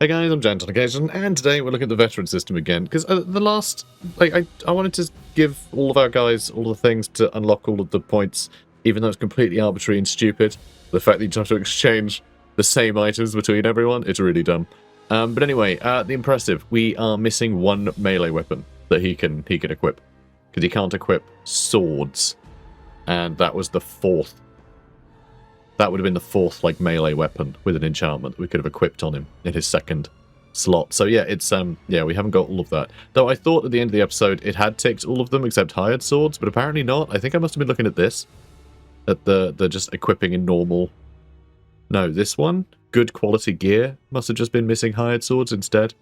Hey guys, I'm Gent on occasion, and today we're looking at the veteran system again, because the last, I wanted to give all of our guys all the things to unlock all of the points, even though it's completely arbitrary and stupid. The fact that you have to exchange the same items between everyone, it's really dumb. But anyway, the impressive, we are missing one melee weapon that he can equip, because he can't equip swords, and that was the fourth. That would have been the fourth, like, melee weapon with an enchantment that we could have equipped on him in his second slot. So yeah, it's, yeah, we haven't got all of that. Though I thought at the end of the episode it had ticked all of them except hired swords, but apparently not. I think I must have been looking at this. At the just equipping in normal... No, this one? Good quality gear must have just been missing hired swords instead.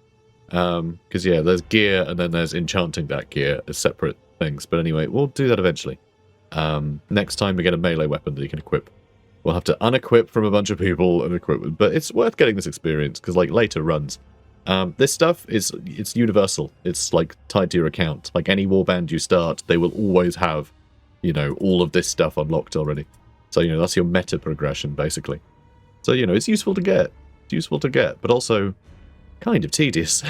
Because, yeah, there's gear and then there's enchanting that gear as separate things. But anyway, we'll do that eventually. Next time we get a melee weapon that you can equip. We'll have to unequip from a bunch of people and equip with, but it's worth getting this experience because, like, later runs. This stuff it's universal. It's like tied to your account. Like any warband you start, they will always have, you know, all of this stuff unlocked already. So, you know, that's your meta progression basically. So, you know, it's useful to get. It's useful to get, but also kind of tedious.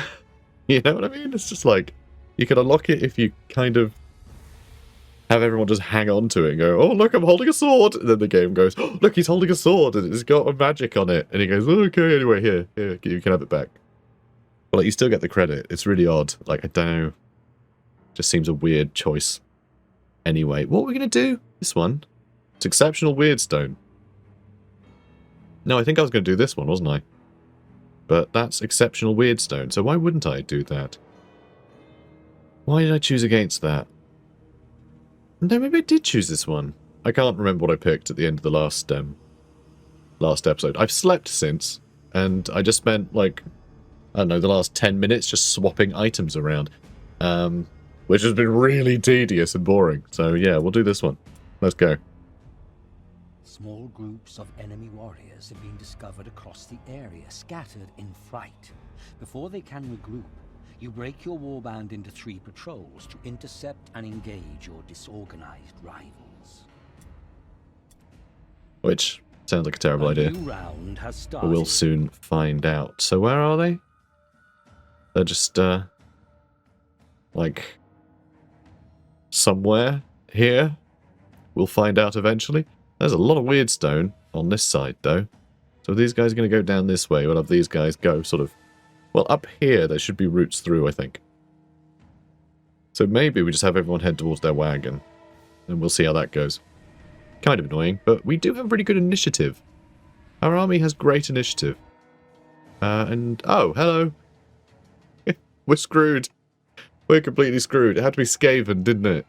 You know what I mean? It's just like you can unlock it if you kind of have everyone just hang on to it and go, oh, look, I'm holding a sword. And then the game goes, oh, look, he's holding a sword and it's got a magic on it. And he goes, oh, okay, anyway, here, you can have it back. But like, you still get the credit. It's really odd. Like, I don't know. Just seems a weird choice. Anyway, what are we going to do? This one? It's exceptional weirdstone. No, I think I was going to do this one, wasn't I? But that's exceptional weirdstone. So why wouldn't I do that? Why did I choose against that? No, maybe I did choose this one. I can't remember what I picked at the end of the last episode. I've slept since, and I just spent, like, I don't know, the last 10 minutes just swapping items around, which has been really tedious and boring. So, yeah, we'll do this one. Let's go. Small groups of enemy warriors have been discovered across the area, scattered in fright. Before they can regroup, you break your warband into 3 patrols to intercept and engage your disorganized rivals. Which sounds like a terrible idea. New round has But started. we'll soon find out. So where are they? They're just, like, somewhere here. We'll find out eventually. There's a lot of weirdstone on this side, though. So if these guys are going to go down this way, we'll have these guys go sort of... Well, up here, there should be routes through, I think. So maybe we just have everyone head towards their wagon. And we'll see how that goes. Kind of annoying, but we do have pretty good initiative. Our army has great initiative. And... Oh, hello. We're screwed. We're completely screwed. It had to be Skaven, didn't it?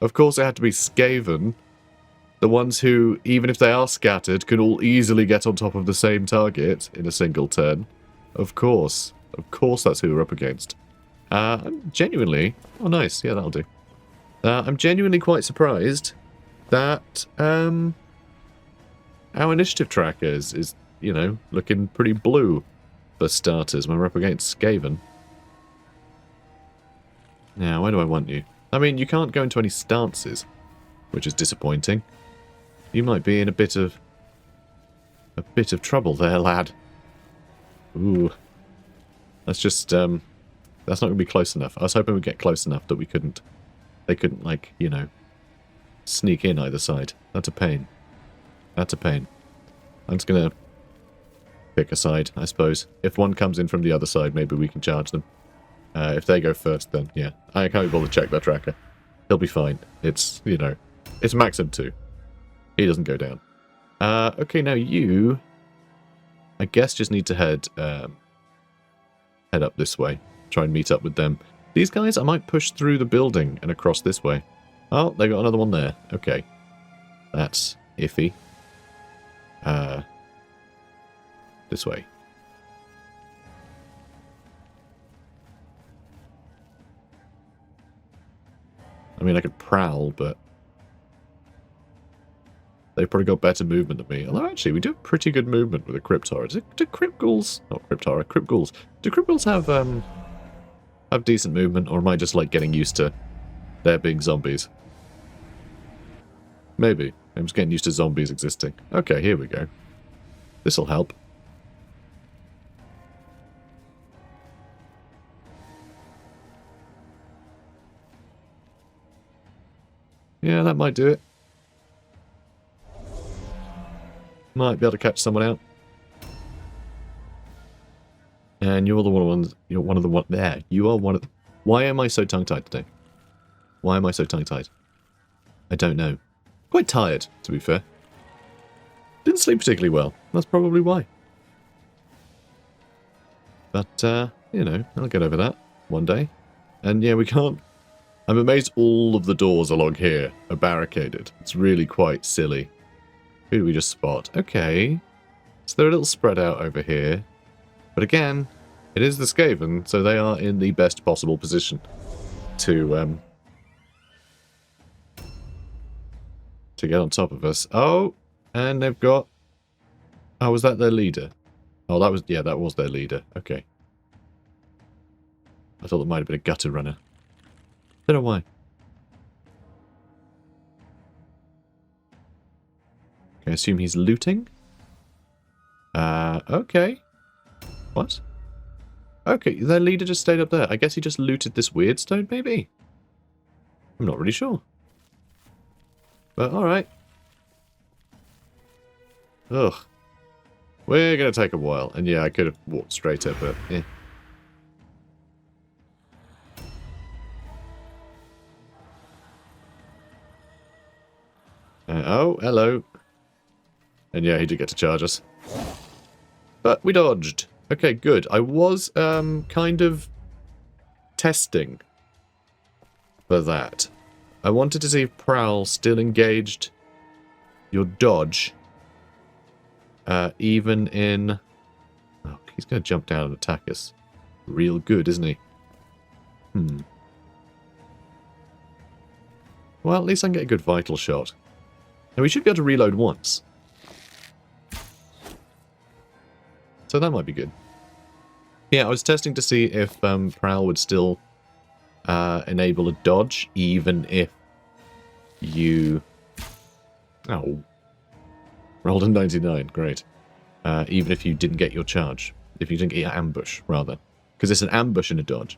Of course it had to be Skaven. The ones who, even if they are scattered, can all easily get on top of the same target in a single turn. Of course. Of course that's who we're up against. I'm genuinely... Oh, nice. Yeah, that'll do. I'm genuinely quite surprised that our initiative tracker is, you know, looking pretty blue for starters when we're up against Skaven. Now, where do I want you? I mean, you can't go into any stances, which is disappointing. You might be in a bit of trouble there, lad. Ooh. That's just, that's not going to be close enough. I was hoping we'd get close enough that they couldn't, like, you know, sneak in either side. That's a pain. That's a pain. I'm just going to pick a side, I suppose. If one comes in from the other side, maybe we can charge them. If they go first, then, yeah. I can't be bothered to check their tracker. He'll be fine. It's, you know, it's maximum 2. He doesn't go down. Okay, now you... I guess just need to head up this way. Try and meet up with them. These guys, I might push through the building and across this way. Oh, they got another one there. Okay. That's iffy. This way. I mean, I could prowl, but... They've probably got better movement than me. Although, actually, we do have pretty good movement with a Crypt Horror. Do Crypt Ghouls... Not Crypt Horror, Crypt Ghouls. Do Crypt Ghouls have decent movement, or am I just, like, getting used to there being zombies? Maybe. I'm just getting used to zombies existing. Okay, here we go. This'll help. Yeah, that might do it. Might be able to catch someone out. And you're the one. You're one of the one. There, you are one of. Why am I so tongue-tied today? Why am I so tongue-tied? I don't know. Quite tired, to be fair. Didn't sleep particularly well. That's probably why. But you know, I'll get over that one day. And yeah, we can't. I'm amazed all of the doors along here are barricaded. It's really quite silly. Who do we just spot? Okay. So they're a little spread out over here. But again, it is the Skaven, so they are in the best possible position to get on top of us. Oh, and they've got... Oh, was that their leader? Oh, that was... Yeah, that was their leader. Okay. I thought there might have been a gutter runner. Don't know why. Okay, I assume he's looting? Okay. What? Okay, their leader just stayed up there. I guess he just looted this weird stone, maybe? I'm not really sure. But, alright. Ugh. We're gonna take a while. And yeah, I could have walked straighter, but yeah. Oh, hello. And yeah, he did get to charge us. But we dodged. Okay, good. I was kind of testing for that. I wanted to see if Prowl still engaged your dodge. Even in... Oh, he's going to jump down and attack us. Real good, isn't he? Well, at least I can get a good vital shot. Now, we should be able to reload once. So that might be good. Yeah, I was testing to see if Prowl would still enable a dodge, even if you... Oh. Rolled a 99, great. Even if you didn't get your charge. If you didn't get your ambush, rather. Because it's an ambush and a dodge.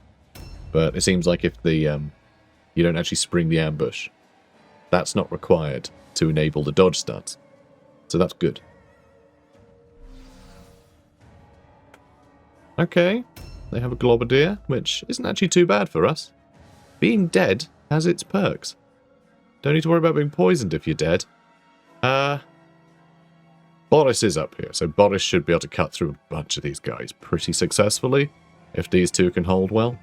But it seems like if the you don't actually spring the ambush, that's not required to enable the dodge stats. So that's good. Okay, they have a globadier, which isn't actually too bad for us. Being dead has its perks. Don't need to worry about being poisoned if you're dead. Boris is up here, so Boris should be able to cut through a bunch of these guys pretty successfully, if these two can hold well.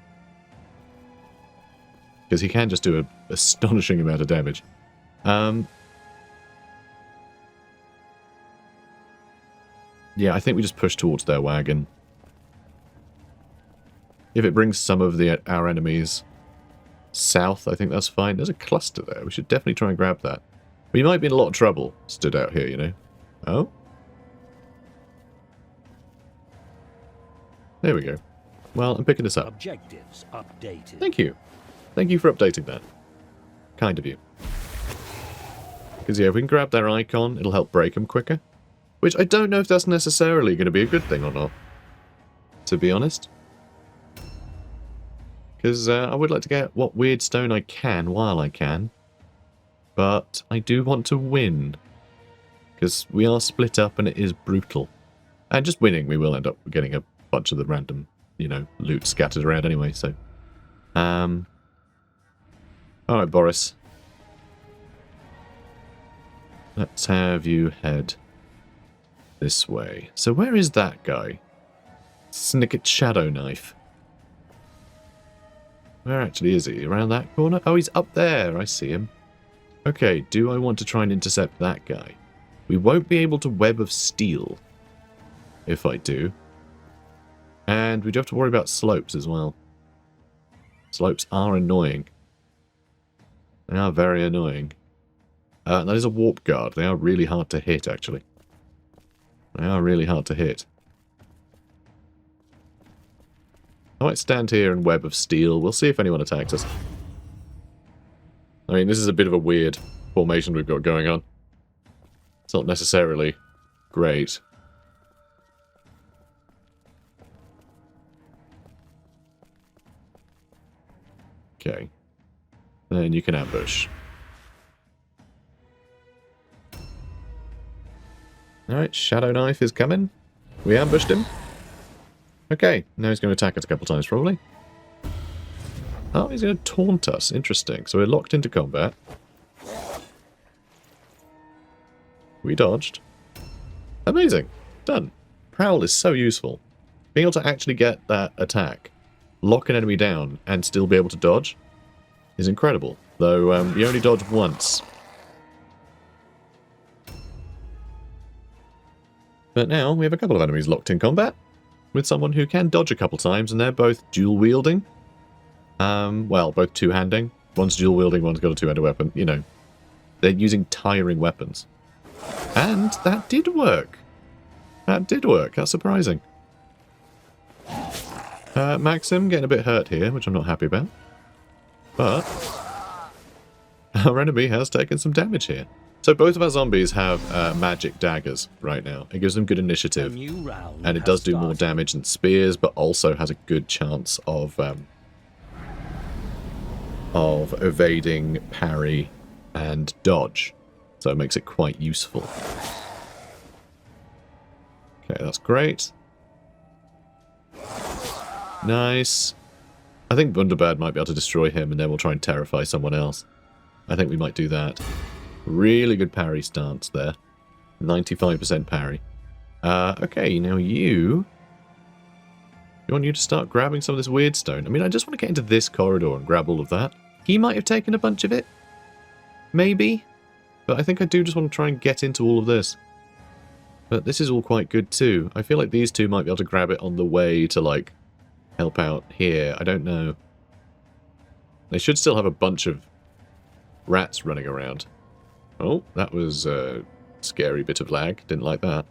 Because he can just do an astonishing amount of damage. Yeah, I think we just push towards their wagon. If it brings some of our enemies south, I think that's fine. There's a cluster there. We should definitely try and grab that. But you might be in a lot of trouble stood out here, you know. Oh? There we go. Well, I'm picking this up. Objectives updated. Thank you. Thank you for updating that. Kind of you. Because, yeah, if we can grab their icon, it'll help break them quicker. Which I don't know if that's necessarily going to be a good thing or not. To be honest. Because I would like to get what weird stone I can while I can. But I do want to win. Because we are split up and it is brutal. And just winning, we will end up getting a bunch of the random, you know, loot scattered around anyway, so... Alright, Boris. Let's have you head this way. So where is that guy? Snicket Shadow Knife. Where actually is he? Around that corner? Oh, he's up there. I see him. Okay, do I want to try and intercept that guy? We won't be able to Web of Steel if I do. And we do have to worry about slopes as well. Slopes are annoying. They are very annoying. That is a warp guard. They are really hard to hit, actually. They are really hard to hit. I might stand here and Web of Steel. We'll see if anyone attacks us. I mean, this is a bit of a weird formation we've got going on. It's not necessarily great. Okay. Then you can ambush. Alright, Shadow Knife is coming. We ambushed him. Okay, now he's going to attack us a couple times, probably. Oh, he's going to taunt us. Interesting. So we're locked into combat. We dodged. Amazing. Done. Prowl is so useful. Being able to actually get that attack, lock an enemy down, and still be able to dodge is incredible. Though, you only dodge once. But now we have a couple of enemies locked in combat with someone who can dodge a couple times, and they're both dual-wielding. Well, both two-handing. One's dual-wielding, one's got a two-handed weapon. You know, they're using tiring weapons. And that did work. That did work. That's surprising. Maxim getting a bit hurt here, which I'm not happy about. But our enemy has taken some damage here. So both of our zombies have magic daggers right now. It gives them good initiative. And it does do more damage than spears, but also has a good chance of evading, parry, and dodge. So it makes it quite useful. Okay, that's great. Nice. I think Undead might be able to destroy him, and then we'll try and terrify someone else. I think we might do that. Really good parry stance there. 95% parry. Okay, now you want you to start grabbing some of this weird stone. I mean, I just want to get into this corridor and grab all of that. He might have taken a bunch of it. Maybe. But I think I do just want to try and get into all of this. But this is all quite good too. I feel like these two might be able to grab it on the way to, like, help out here. I don't know. They should still have a bunch of rats running around. Oh, that was a scary bit of lag. Didn't like that.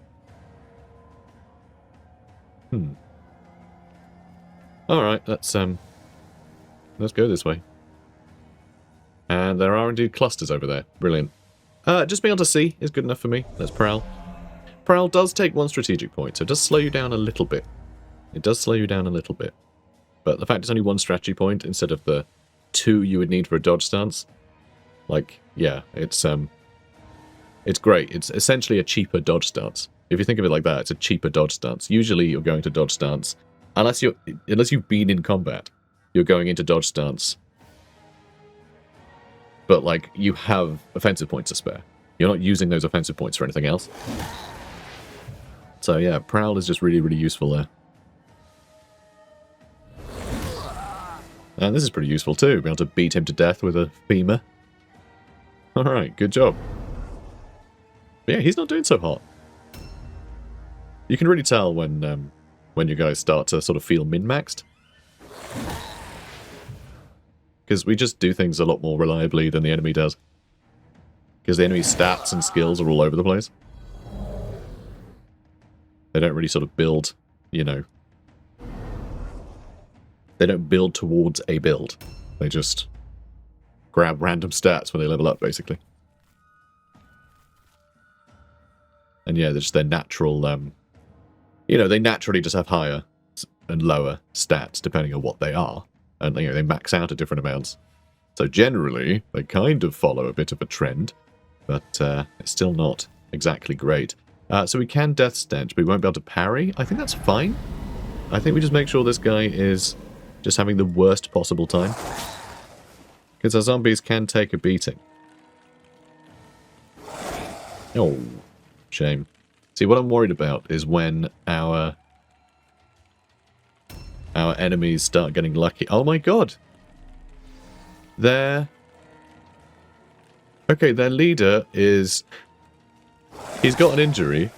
Alright, let's go this way. And there are indeed clusters over there. Brilliant. Just being able to see is good enough for me. Let's prowl. Prowl does take one strategic point, so it does slow you down a little bit. It does slow you down a little bit. But the fact it's only one strategy point instead of the two you would need for a dodge stance, like, yeah, it's great. It's essentially a cheaper dodge stance. If you think of it like that, it's a cheaper dodge stance. Usually you're going to dodge stance, unless you've been in combat, you're going into dodge stance. But, like, you have offensive points to spare. You're not using those offensive points for anything else. So yeah, Prowl is just really, really useful there. And this is pretty useful too, being able to beat him to death with a femur. Alright, good job. But yeah, he's not doing so hot. You can really tell when you guys start to sort of feel min-maxed. Because we just do things a lot more reliably than the enemy does. Because the enemy's stats and skills are all over the place. They don't really sort of build, you know. They don't build towards a build. They just grab random stats when they level up, basically. And yeah, they're just their natural, you know, they naturally just have higher and lower stats depending on what they are. And, you know, they max out at different amounts. So generally, they kind of follow a bit of a trend, but it's still not exactly great. So we can Death Stench, but we won't be able to parry. I think that's fine. I think we just make sure this guy is just having the worst possible time. Because our zombies can take a beating. Oh, shame. See, what I'm worried about is when our enemies start getting lucky. Oh my god! Okay, their leader is... He's got an injury.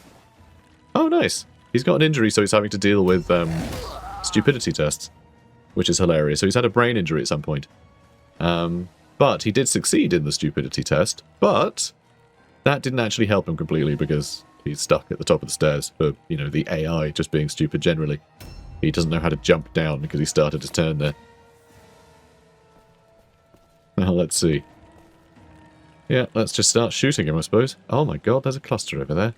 Oh, nice. He's got an injury, so he's having to deal with stupidity tests, which is hilarious. So he's had a brain injury at some point. But he did succeed in the stupidity test, but that didn't actually help him completely because he's stuck at the top of the stairs for, you know, the AI just being stupid generally. He doesn't know how to jump down because he started his turn there. Now, let's see. Yeah, let's just start shooting him, I suppose. Oh my god, there's a cluster over there.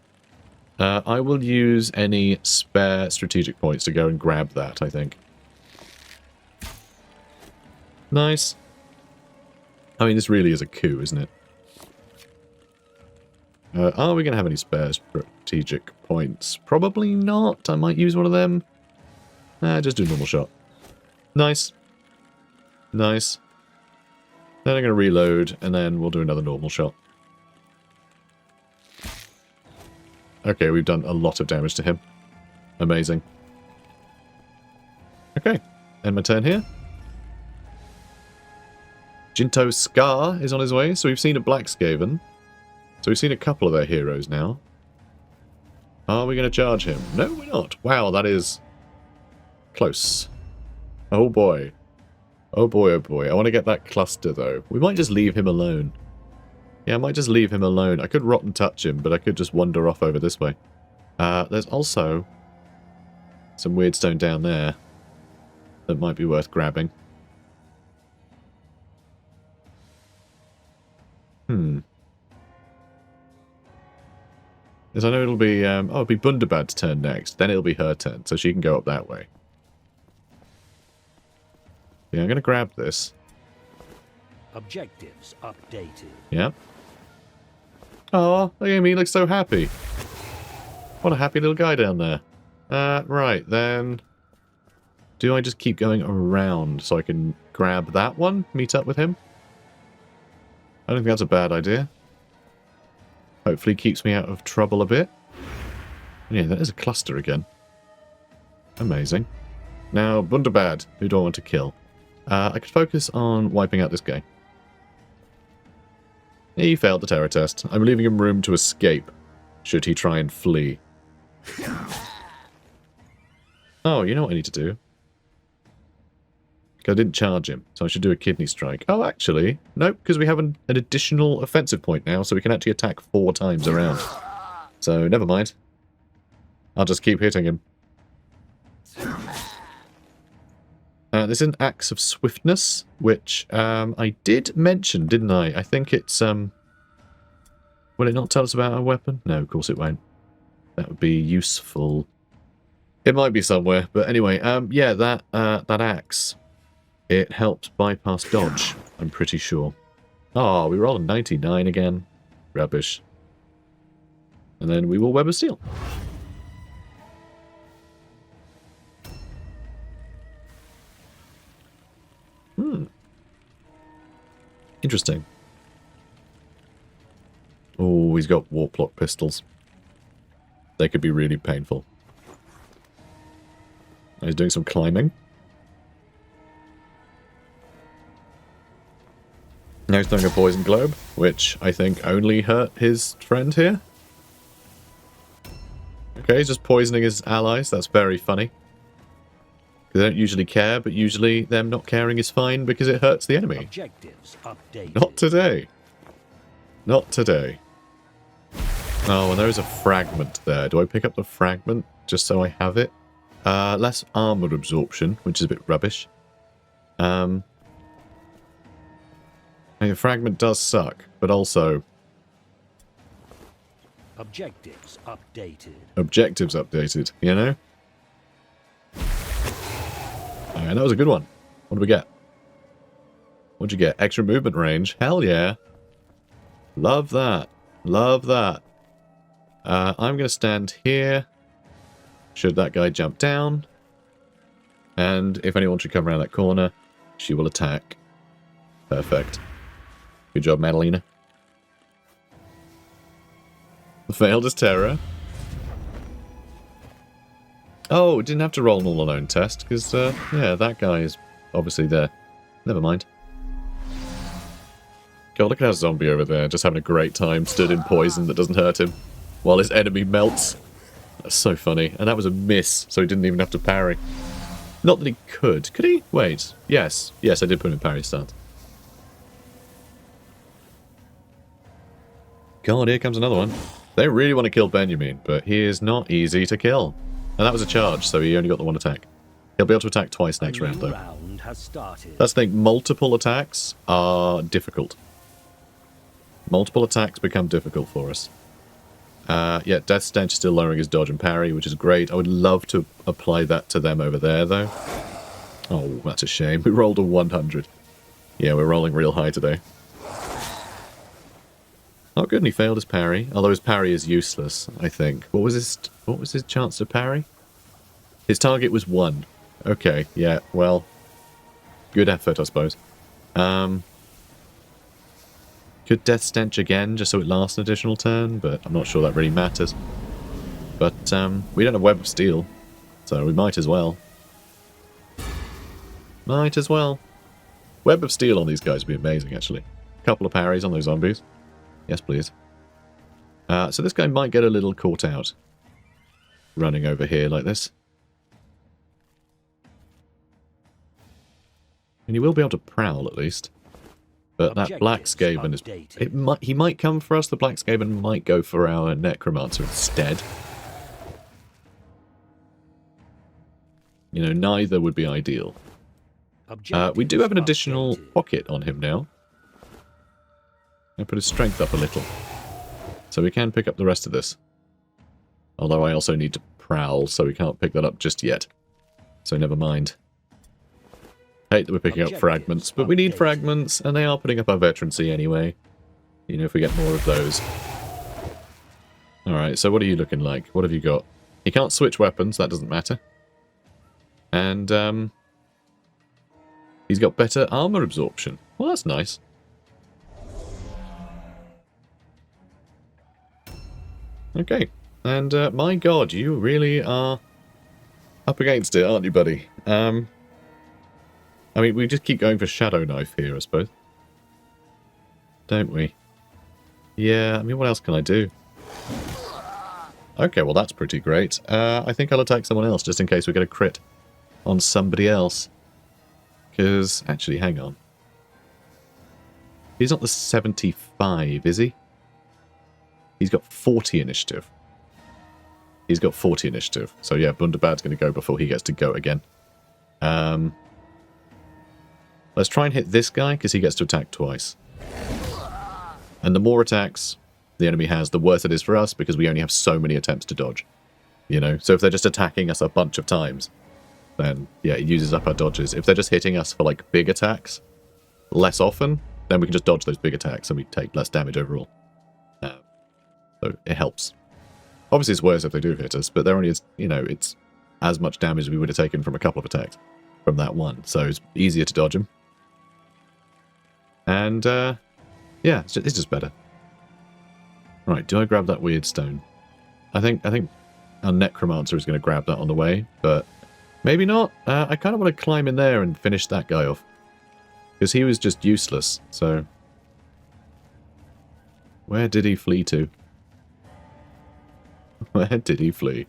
I will use any spare strategic points to go and grab that, I think. Nice. I mean, this really is a coup, isn't it? Are we going to have any spare strategic points? Probably not. I might use one of them. Just do normal shot. Nice. Nice. Then I'm going to reload, and then we'll do another normal shot. Okay, we've done a lot of damage to him. Amazing. Okay, end my turn here. Jinto Scar is on his way, so we've seen a Black Skaven. So we've seen a couple of their heroes now. Are we going to charge him? No, we're not. Wow, that is close. Oh boy. Oh boy, oh boy. I want to get that cluster, though. We might just leave him alone. Yeah, I might just leave him alone. I could rotten touch him, but I could just wander off over this way. There's also some weird stone down there that might be worth grabbing. Because I know it'll be, it'll be Bunderbad's turn next. Then it'll be her turn, so she can go up that way. Yeah, I'm going to grab this. Objectives updated. Yeah. Oh, look at him, he looks so happy. What a happy little guy down there. Right, then... Do I just keep going around so I can grab that one? Meet up with him? I don't think that's a bad idea. Hopefully keeps me out of trouble a bit. Yeah, that is a cluster again. Amazing. Now, Bunderbad, who do I want to kill? I could focus on wiping out this guy. He failed the terror test. I'm leaving him room to escape, should he try and flee. Oh, you know what I need to do? I didn't charge him, so I should do a kidney strike. Oh, actually, nope, because we have an additional offensive point now, so we can actually attack 4 times around. So, never mind. I'll just keep hitting him. This is an Axe of Swiftness, which I did mention, didn't I? I think it's... Will it not tell us about our weapon? No, of course it won't. That would be useful. It might be somewhere, but anyway, yeah, that axe, it helps bypass dodge, I'm pretty sure. Oh, we roll a 99 again. Rubbish. And then we will Web of Steel. Interesting. Oh, he's got Warplock pistols. They could be really painful. He's doing some climbing. Now he's throwing a poison globe, which I think only hurt his friend here. Okay, he's just poisoning his allies. That's very funny. They don't usually care, but usually them not caring is fine because it hurts the enemy. Objectives updated. Not today. Not today. Oh, and there is a fragment there. Do I pick up the fragment just so I have it? Less armor absorption, which is a bit rubbish. The fragment does suck, but also... Objectives updated. Objectives updated, you know? And that was a good one. What do we get? What'd you get? Extra movement range? Hell yeah. Love that. Love that. I'm going to stand here. Should that guy jump down. And if anyone should come around that corner, she will attack. Perfect. Good job, Madalena. Failed as terror. Oh, didn't have to roll an all-alone test, because, yeah, that guy is obviously there. Never mind. God, look at that zombie over there, just having a great time, stood in poison that doesn't hurt him, while his enemy melts. That's so funny. And that was a miss, so he didn't even have to parry. Not that he could. Could he? Wait. Yes. Yes, I did put him in parry stance. God, here comes another one. They really want to kill Benjamin, but he is not easy to kill. And that was a charge, so he only got the 1 attack. He'll be able to attack twice next round, though. Round has started. That's the thing, multiple attacks are difficult. Multiple attacks become difficult for us. Yeah, Death Stench is still lowering his dodge and parry, which is great. I would love to apply that to them over there, though. Oh, that's a shame. We rolled a 100. Yeah, we're rolling real high today. Oh, good, and he failed his parry. Although his parry is useless, I think. What was his chance to parry? His target was 1. Okay, yeah, well, good effort, I suppose. Could Death Stench again, just so it lasts an additional turn, but I'm not sure that really matters. But we don't have Web of Steel, so we might as well. Might as well. Web of Steel on these guys would be amazing, actually. A couple of parries on those zombies. Yes, please. So this guy might get a little caught out. Running over here like this. And he will be able to prowl, at least. But that Black Skaven is... he might come for us. The Black Skaven might go for our Necromancer instead. You know, neither would be ideal. We do have an additional pocket on him now. I put his strength up a little. So we can pick up the rest of this. Although I also need to prowl, so we can't pick that up just yet. So never mind. Hate that we're picking up fragments, but we need fragments, and they are putting up our veterancy anyway. You know, if we get more of those. Alright, so what are you looking like? What have you got? He can't switch weapons, that doesn't matter. And, he's got better armor absorption. Well, that's nice. Okay. And, my god, you really are up against it, aren't you, buddy? I mean, we just keep going for Shadow Knife here, I suppose. Don't we? Yeah, I mean, what else can I do? Okay, well, that's pretty great. I think I'll attack someone else, just in case we get a crit on somebody else. Because, actually, hang on. He's not the 75, is he? He's got 40 initiative. He's got 40 initiative. So, yeah, Bunderbad's going to go before he gets to go again. Let's try and hit this guy, because he gets to attack twice. And the more attacks the enemy has, the worse it is for us, because we only have so many attempts to dodge. You know, so if they're just attacking us a bunch of times, then, yeah, it uses up our dodges. If they're just hitting us for, like, big attacks less often, then we can just dodge those big attacks, and we take less damage overall. So it helps. Obviously, it's worse if they do hit us, but they're only, you know, it's as much damage as we would have taken from a couple of attacks from that one. So it's easier to dodge them. And, yeah, it's just better. Right, do I grab that weird stone? I think our Necromancer is going to grab that on the way, but maybe not. I kind of want to climb in there and finish that guy off. Because he was just useless, so... Where did he flee to? Where did he flee?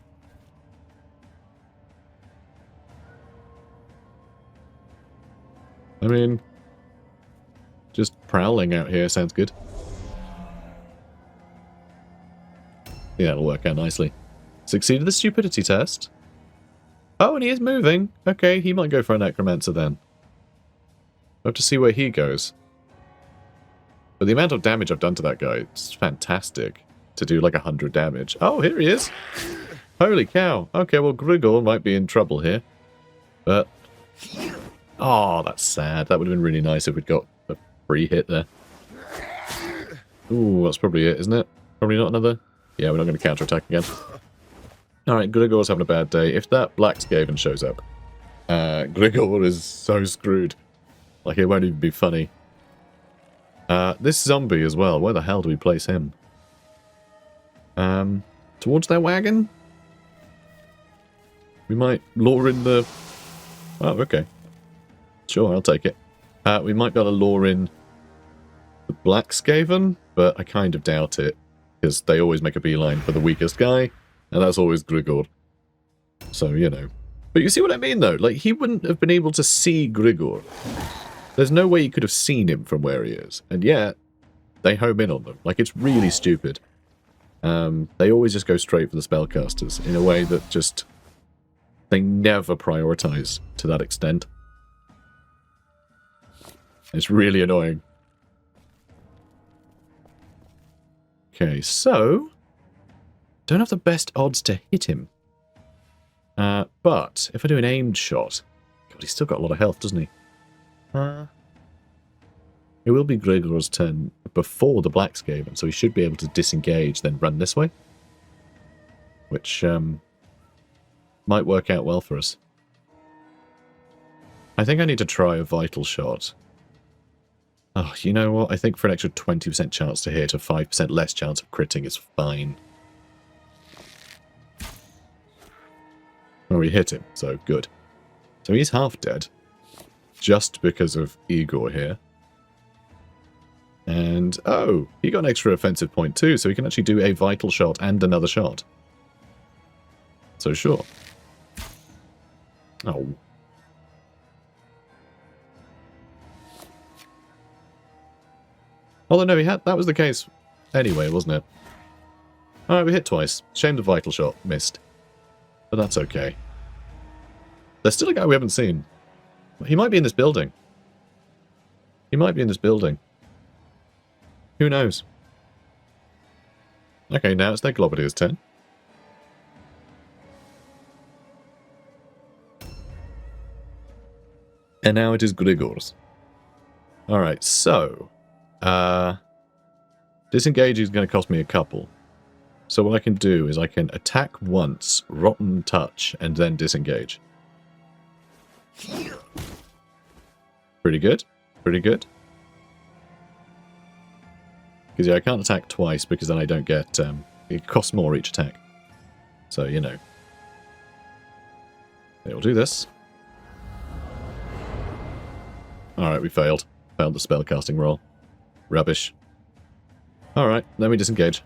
I mean... Just prowling out here sounds good. Yeah, that'll work out nicely. Succeeded the stupidity test. Oh, and he is moving. Okay, he might go for a Necromancer then. We'll have to see where he goes. But the amount of damage I've done to that guy, it's fantastic. To do like 100 damage. Oh, here he is. Holy cow. Okay, well, Grigor might be in trouble here. But... Oh, that's sad. That would have been really nice if we'd got a free hit there. Ooh, that's probably it, isn't it? Probably not another... Yeah, we're not going to counterattack again. Alright, Grigor's having a bad day. If that Black Skaven shows up, Grigor is so screwed. Like, it won't even be funny. This zombie as well. Where the hell do we place him? Towards their wagon? We might lure in the... Oh, okay. Sure, I'll take it. We might be able to lure in the Black Skaven, but I kind of doubt it. Because they always make a beeline for the weakest guy, and that's always Grigor. So, you know. But you see what I mean, though? Like, he wouldn't have been able to see Grigor. There's no way he could have seen him from where he is. And yet, they home in on them. Like, it's really stupid. They always just go straight for the spellcasters in a way that just... They never prioritize to that extent. It's really annoying. Okay, so... Don't have the best odds to hit him. But, if I do an aimed shot... God, he's still got a lot of health, doesn't he? It will be Gregor's turn before the Black Skaven, so he should be able to disengage, then run this way. Which might work out well for us. I think I need to try a vital shot. Oh, you know what? I think for an extra 20% chance to hit, a 5% less chance of critting is fine. Oh, we hit him, so good. So he's half dead. Just because of Igor here. And, oh, he got an extra offensive point too, so he can actually do a vital shot and another shot. So sure. Oh. Although no, that was the case anyway, wasn't it? Alright, we hit twice. Shame the vital shot missed. But that's okay. There's still a guy we haven't seen. He might be in this building. He might be in this building. Who knows? Okay, now it's their Globadier's turn. And now it is Grigor's. Alright, so... disengage is going to cost me a couple. So what I can do is I can attack once, Rotten Touch, and then disengage. Pretty good. Pretty good. Because yeah, I can't attack twice because then I don't get... it costs more each attack. So, you know. Okay, we'll do this. Alright, we failed. Failed the spellcasting roll. Rubbish. Alright, let me disengage.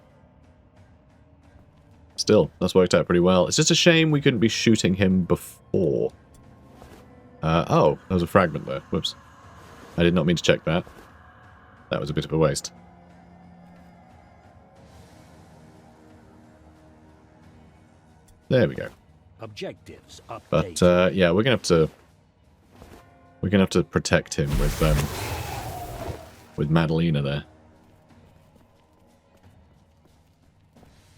Still, that's worked out pretty well. It's just a shame we couldn't be shooting him before. Oh, there was a fragment there. Whoops. I did not mean to check that. That was a bit of a waste. There we go. Objectives updated. But yeah, we're gonna have to protect him with Madalena there.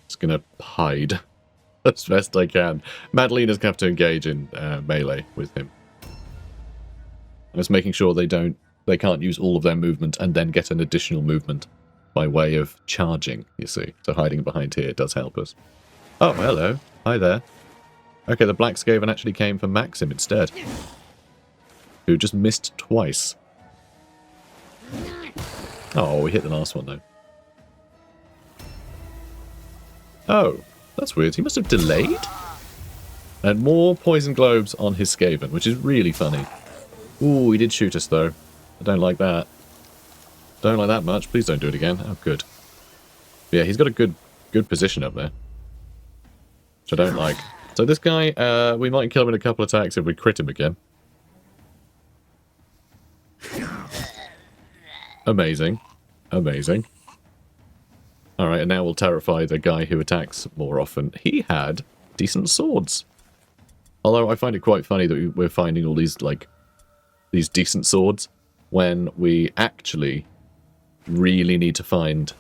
Just gonna hide as best I can. Madalena's gonna have to engage in melee with him. I'm just making sure they can't use all of their movement and then get an additional movement by way of charging, you see. So hiding behind here does help us. Oh, hello. Hi there. Okay, the Black Skaven actually came for Maxim instead. Who just missed twice. Oh, we hit the last one though. Oh, that's weird. He must have delayed? And more poison globes on his Skaven, which is really funny. Ooh, he did shoot us though. I don't like that. Don't like that much. Please don't do it again. Oh, good. Yeah, he's got a good position up there. Which I don't like. So this guy, we might kill him in a couple of attacks if we crit him again. Amazing. Amazing. Alright, and now we'll terrify the guy who attacks more often. He had decent swords. Although I find it quite funny that we're finding all these, like, these decent swords when we actually really need to find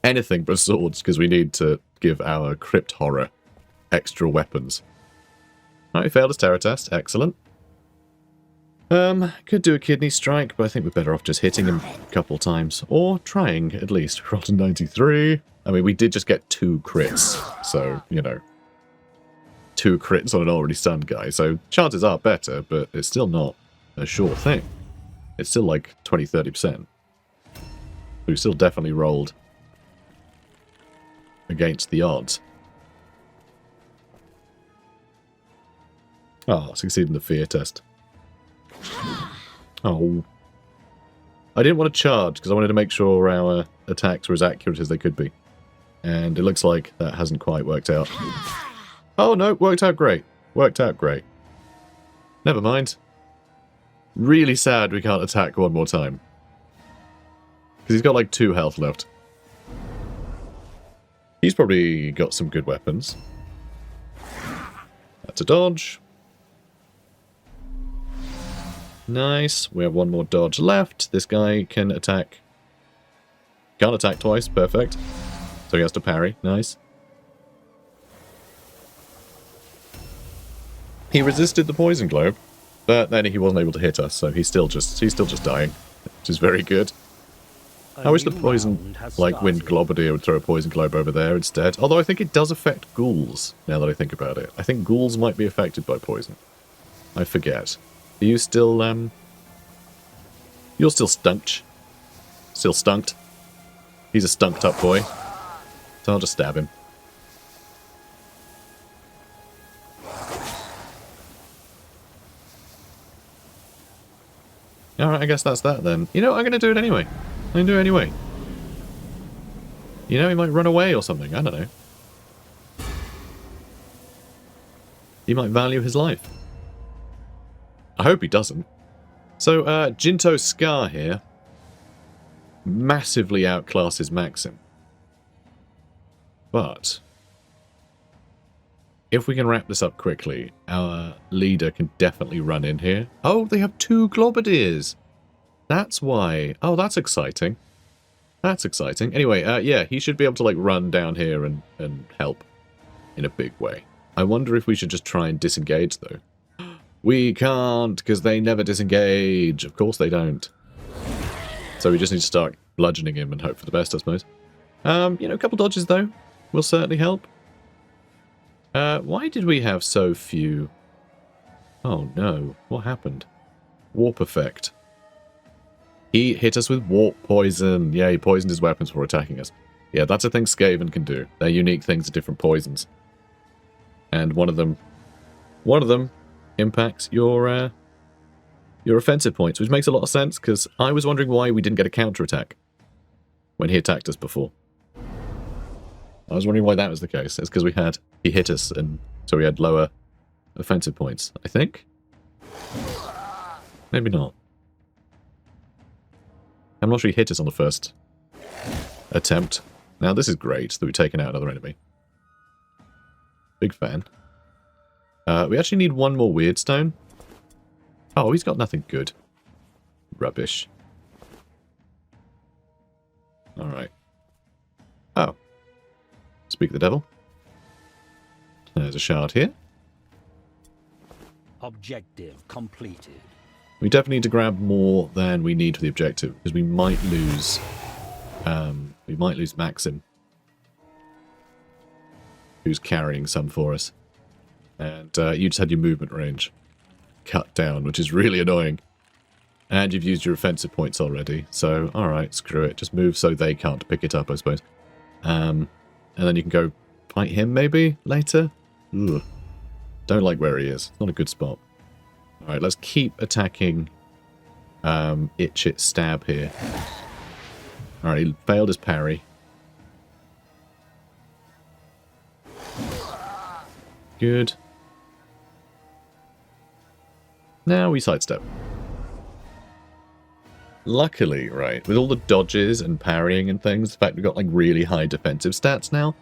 anything but swords, because we need to give our crypt horror extra weapons. Alright, failed his terror test. Excellent. Could do a kidney strike, but I think we're better off just hitting him a couple times. Or trying, at least. Rolled a 93. I mean, we did just get 2 crits, so, you know. 2 crits on an already stunned guy, so chances are better, but it's still not a sure thing. It's still like 20-30%. We still definitely rolled against the odds. Oh, succeeded in the fear test. Oh. I didn't want to charge because I wanted to make sure our attacks were as accurate as they could be. And it looks like that hasn't quite worked out. Oh no, worked out great. Worked out great. Never mind. Really sad we can't attack one more time. Because he's got like 2 health left. He's probably got some good weapons. That's a dodge. Nice. We have 1 more dodge left. This guy can attack. Can't attack twice. Perfect. So he has to parry. Nice. He resisted the poison globe. But then he wasn't able to hit us, so he's still just dying, which is very good. I wish the poison, like Wind Globadier, would throw a poison globe over there instead. Although I think it does affect ghouls, now that I think about it. I think ghouls might be affected by poison. I forget. Are you still, You're still stunked. Still stunked. He's a stunked up boy. So I'll just stab him. Alright, I guess that's that then. You know, I'm going to do it anyway. I'm going to do it anyway. You know, he might run away or something. I don't know. He might value his life. I hope he doesn't. So, Jinto Scar here massively outclasses Maxim. But if we can wrap this up quickly, our leader can definitely run in here. Oh, they have 2 Globadiers. That's why. Oh, that's exciting. That's exciting. Anyway, yeah, he should be able to, like, run down here and help in a big way. I wonder if we should just try and disengage, though. We can't, because they never disengage. Of course they don't. So we just need to start bludgeoning him and hope for the best, I suppose. You know, a couple dodges, though, will certainly help. Why did we have so few? Oh, no. What happened? Warp effect. He hit us with warp poison. Yeah, he poisoned his weapons before attacking us. Yeah, that's a thing Skaven can do. They're unique things to different poisons. And one of them impacts your offensive points, which makes a lot of sense, because I was wondering why we didn't get a counterattack when he attacked us before. I was wondering why that was the case. It's because he hit us, and so we had lower offensive points, I think? Maybe not. I'm not sure he hit us on the first attempt. Now, this is great that we've taken out another enemy. Big fan. We actually need one more weird stone. Oh, he's got nothing good. Rubbish. Alright. Oh. Speak the devil. There's a shard here. Objective completed. We definitely need to grab more than we need for the objective, because we might lose Maxim, who's carrying some for us. And you just had your movement range cut down, which is really annoying. And you've used your offensive points already, so alright, screw it. Just move so they can't pick it up, I suppose. And then you can go fight him, maybe, later? Ugh. Don't like where he is. It's not a good spot. Alright, let's keep attacking Itch It Stab here. Alright, he failed his parry. Good. Now we sidestep. Luckily, right, with all the dodges and parrying and things, the fact we've got like really high defensive stats now,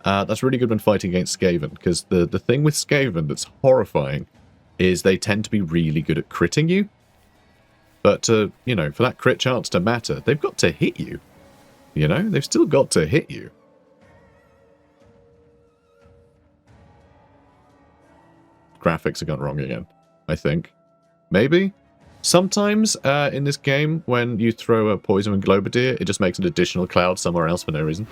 that's really good when fighting against Skaven, because the thing with Skaven that's horrifying is they tend to be really good at critting you. But, you know, for that crit chance to matter, they've got to hit you. You know, they've still got to hit you. Graphics have gone wrong again, I think. Maybe? Sometimes in this game, when you throw a poison and Globadier, it just makes an additional cloud somewhere else for no reason.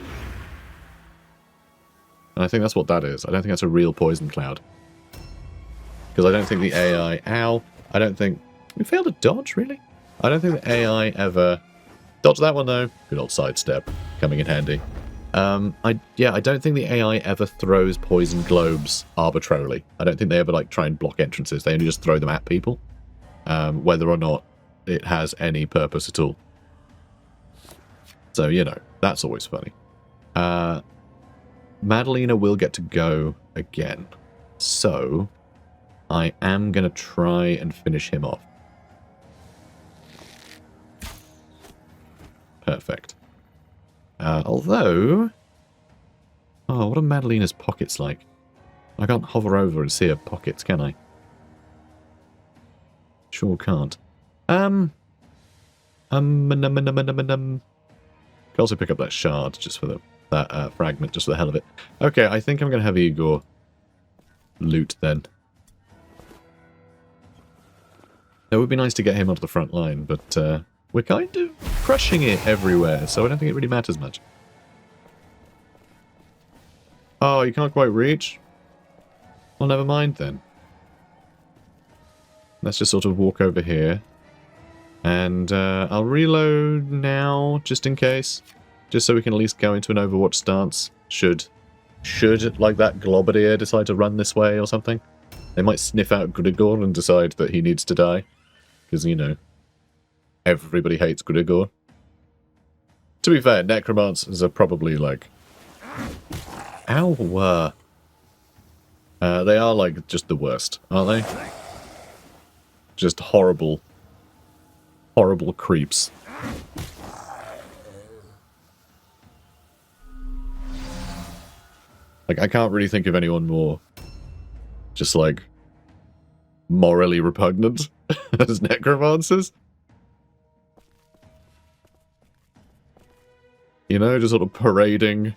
And I think that's what that is. I don't think that's a real poison cloud. Because I don't think the AI... Ow! I don't think... We failed a dodge, really? I don't think the AI ever... Dodge that one, though. Good old sidestep. Coming in handy. I don't think the AI ever throws poison globes arbitrarily. I don't think they ever, like, try and block entrances. They only just throw them at people. Whether or not it has any purpose at all. So, you know, that's always funny. Madalena will get to go again. So, I am going to try and finish him off. Perfect. Although... Oh, what are Madalena's pockets like? I can't hover over and see her pockets, can I? Sure can't. Could also pick up that shard just for that fragment, just for the hell of it. Okay, I think I'm going to have Igor loot then. It would be nice to get him onto the front line, but we're kind of crushing it everywhere, so I don't think it really matters much. Oh, you can't quite reach? Well, never mind then. Let's just sort of walk over here. And I'll reload now, just in case. Just so we can at least go into an Overwatch stance. Should like that Globadier decide to run this way or something. They might sniff out Grigor and decide that he needs to die. Because, you know, everybody hates Grigor. To be fair, Necromancers are probably like... Ow! They are like just the worst, aren't they? Just horrible, horrible creeps. Like, I can't really think of anyone more just, like, morally repugnant as necromancers. You know, just sort of parading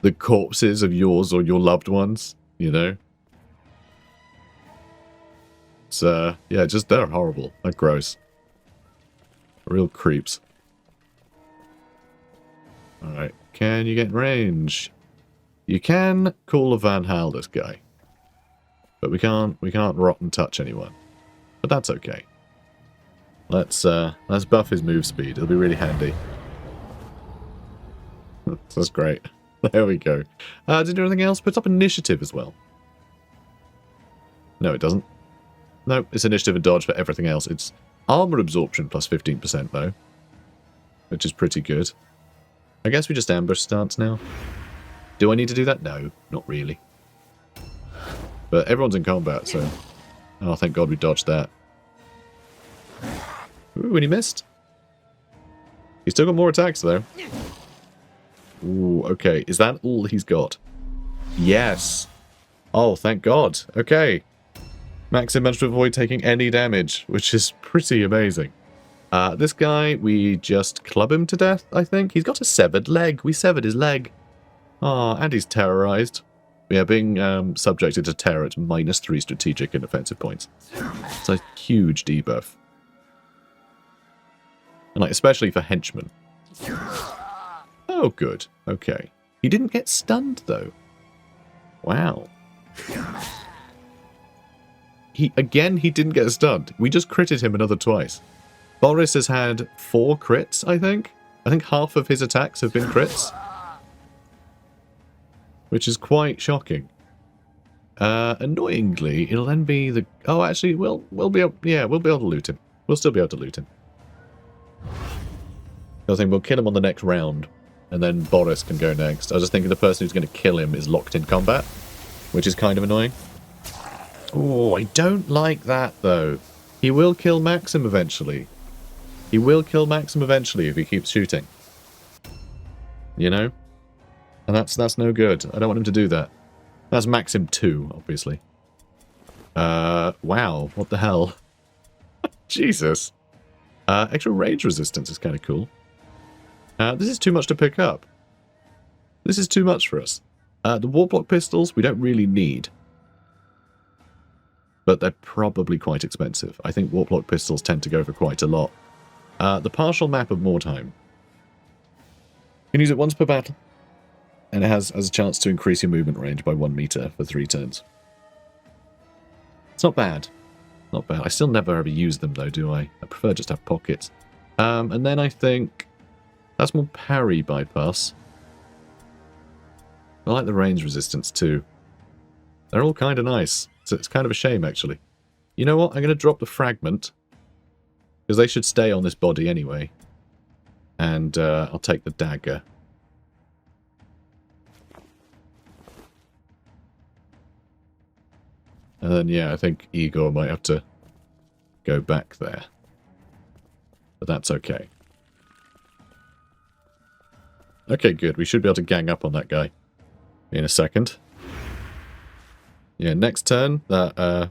the corpses of yours or your loved ones, you know? It's, yeah, just, they're horrible. They're gross. Real creeps. Alright, can you get in range? You can Call of Van Hal this guy. But we can't rot and touch anyone. But that's okay. Let's buff his move speed. It'll be really handy. That's great. There we go. Did it do anything else? Puts up initiative as well. No, it doesn't. No, it's initiative and dodge for everything else. It's armor absorption plus 15% though. Which is pretty good. I guess we just ambush stance now. Do I need to do that? No, not really. But everyone's in combat, so... Oh, thank God we dodged that. Ooh, and he missed. He's still got more attacks, though. Ooh, okay. Is that all he's got? Yes. Oh, thank God. Okay. Maxim managed to avoid taking any damage, which is pretty amazing. This guy, we just club him to death, I think. He's got a severed leg. We severed his leg. Ah, and he's terrorized. Yeah, being subjected to terror at -3 strategic and offensive points. It's a huge debuff. And like, especially for henchmen. Oh, good. Okay. He didn't get stunned, though. Wow. He didn't get stunned. We just critted him another twice. Boris has had 4 crits, I think. I think half of his attacks have been crits. Which is quite shocking. Annoyingly, it'll then be the... Oh, actually, we'll be able... Yeah, we'll be able to loot him. We'll still be able to loot him. I think we'll kill him on the next round. And then Boris can go next. I was just thinking the person who's going to kill him is locked in combat. Which is kind of annoying. Oh, I don't like that, though. He will kill Maxim eventually. He will kill Maxim eventually if he keeps shooting. You know? And that's no good. I don't want him to do that. That's Maxim 2, obviously. Wow. What the hell? Jesus. Extra range resistance is kind of cool. This is too much to pick up. This is too much for us. The Warblock pistols we don't really need. But they're probably quite expensive. I think Warblock pistols tend to go for quite a lot. The partial map of Mordheim. You can use it once per battle. And it has a chance to increase your movement range by 1 meter for 3 turns. It's not bad. Not bad. I still never ever use them though, do I? I prefer just to have pockets. And then I think that's more parry bypass. I like the range resistance too. They're all kind of nice. So it's kind of a shame actually. You know what? I'm going to drop the fragment. Because they should stay on this body anyway. And I'll take the dagger. And then, yeah, I think Igor might have to go back there. But that's okay. Okay, good. We should be able to gang up on that guy in a second. Yeah, next turn, that,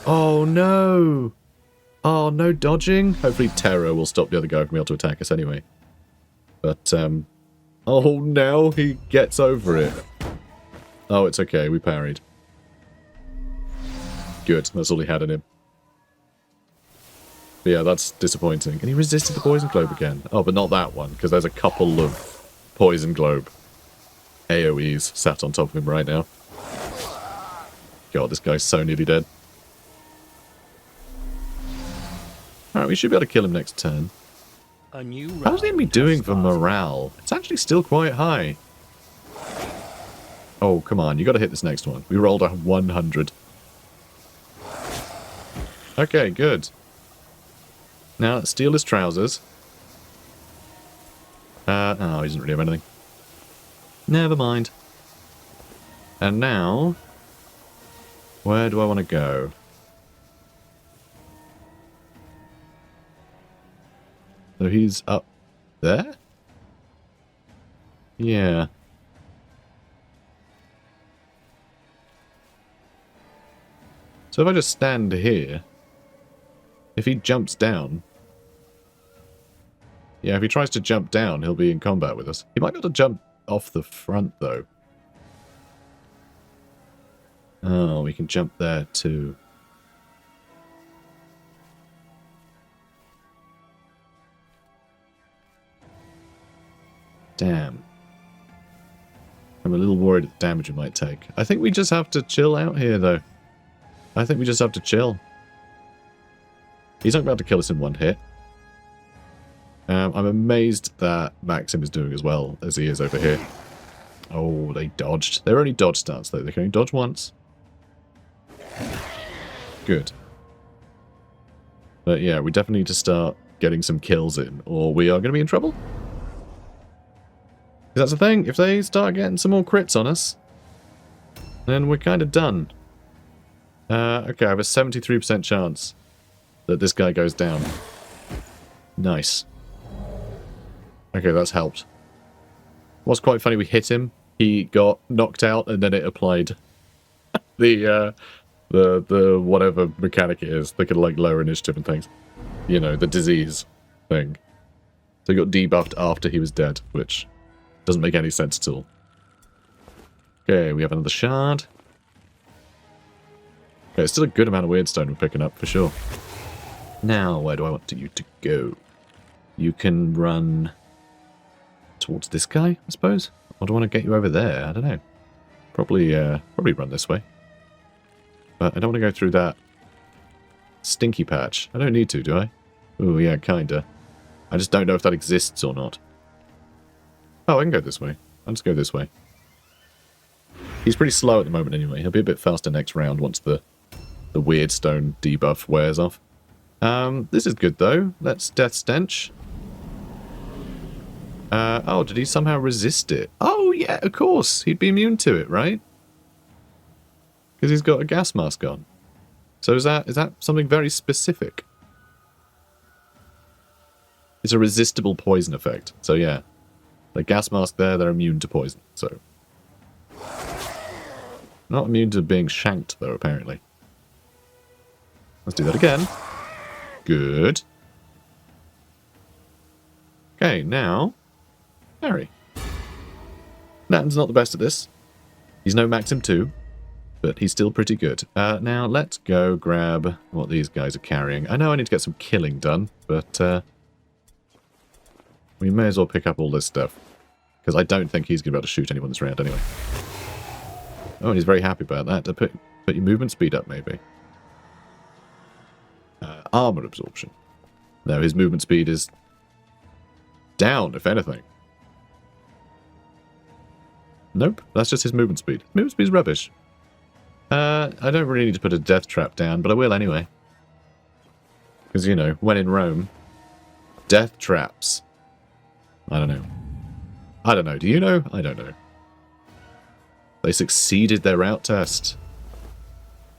Oh, no! Oh, no dodging? Hopefully Terror will stop the other guy from being able to attack us anyway. But, oh, now he gets over it. Oh, it's okay. We parried. Good, that's all he had in him. But yeah, that's disappointing. And he resisted the poison globe again. Oh, but not that one, because there's a couple of poison globe AoEs sat on top of him right now. God, this guy's so nearly dead. Alright, we should be able to kill him next turn. How's the enemy doing for morale? It's actually still quite high. Oh, come on, you got to hit this next one. We rolled a 100. Okay, good. Now, let's steal his trousers. Oh, he doesn't really have anything. Never mind. And now, where do I want to go? So he's up there? Yeah. So if I just stand here, if he jumps down... Yeah, if he tries to jump down, he'll be in combat with us. He might be able to jump off the front, though. Oh, we can jump there, too. Damn. I'm a little worried at the damage it might take. I think we just have to chill out here, though. I think we just have to chill. He's not about to kill us in one hit. I'm amazed that Maxim is doing as well as he is over here. Oh, they dodged. They're only dodge stats, though. They can only dodge once. Good. But yeah, we definitely need to start getting some kills in, or we are going to be in trouble. That's the thing. If they start getting some more crits on us, then we're kind of done. Okay, I have a 73% chance that this guy goes down. Nice. Okay, that's helped. What's quite funny, we hit him, he got knocked out, and then it applied the whatever mechanic it is. They could like lower initiative and things. You know, the disease thing. So he got debuffed after he was dead, which doesn't make any sense at all. Okay, we have another shard. Okay, it's still a good amount of weirdstone we're picking up, for sure. Now, where do I want you to go? You can run towards this guy, I suppose? Or do I want to get you over there? I don't know. Probably run this way. But I don't want to go through that stinky patch. I don't need to, do I? Oh, yeah, kinda. I just don't know if that exists or not. Oh, I can go this way. I'll just go this way. He's pretty slow at the moment anyway. He'll be a bit faster next round once the weirdstone debuff wears off. This is good, though. That's Death Stench. Oh, did he somehow resist it? Oh, yeah, of course. He'd be immune to it, right? Because he's got a gas mask on. So is that something very specific? It's a resistible poison effect. So, yeah. The gas mask there, they're immune to poison. So, not immune to being shanked, though, apparently. Let's do that again. Good. Okay, now, Harry. Nathan's not the best at this. He's no Maxim 2, but he's still pretty good. Now, let's go grab what these guys are carrying. I know I need to get some killing done, but we may as well pick up all this stuff. Because I don't think he's going to be able to shoot anyone this round anyway. Oh, and he's very happy about that. To put your movement speed up, maybe. Armor absorption. No, his movement speed is down, if anything. Nope, that's just his movement speed. Movement speed is rubbish. I don't really need to put a death trap down, but I will anyway. Because, you know, when in Rome, death traps. I don't know. I don't know. Do you know? I don't know. They succeeded their route test.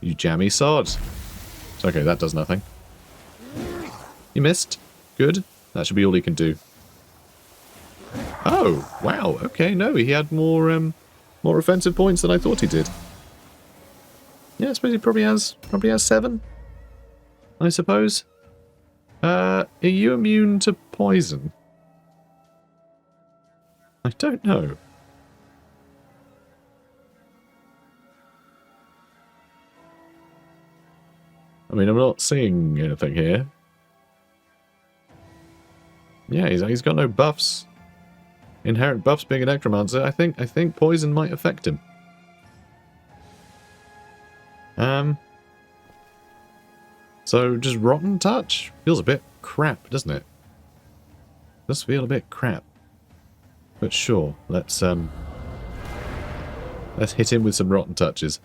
You jammy sod. Okay, that does nothing. You missed. Good. That should be all he can do. Oh, wow. Okay, no, he had more offensive points than I thought he did. Yeah, I suppose he probably has 7. I suppose. Are you immune to poison? I don't know. I mean, I'm not seeing anything here. Yeah, he's got no buffs. Inherent buffs being a necromancer. I think poison might affect him. So just rotten touch feels a bit crap, doesn't it? Does feel a bit crap. But sure, let's hit him with some rotten touches.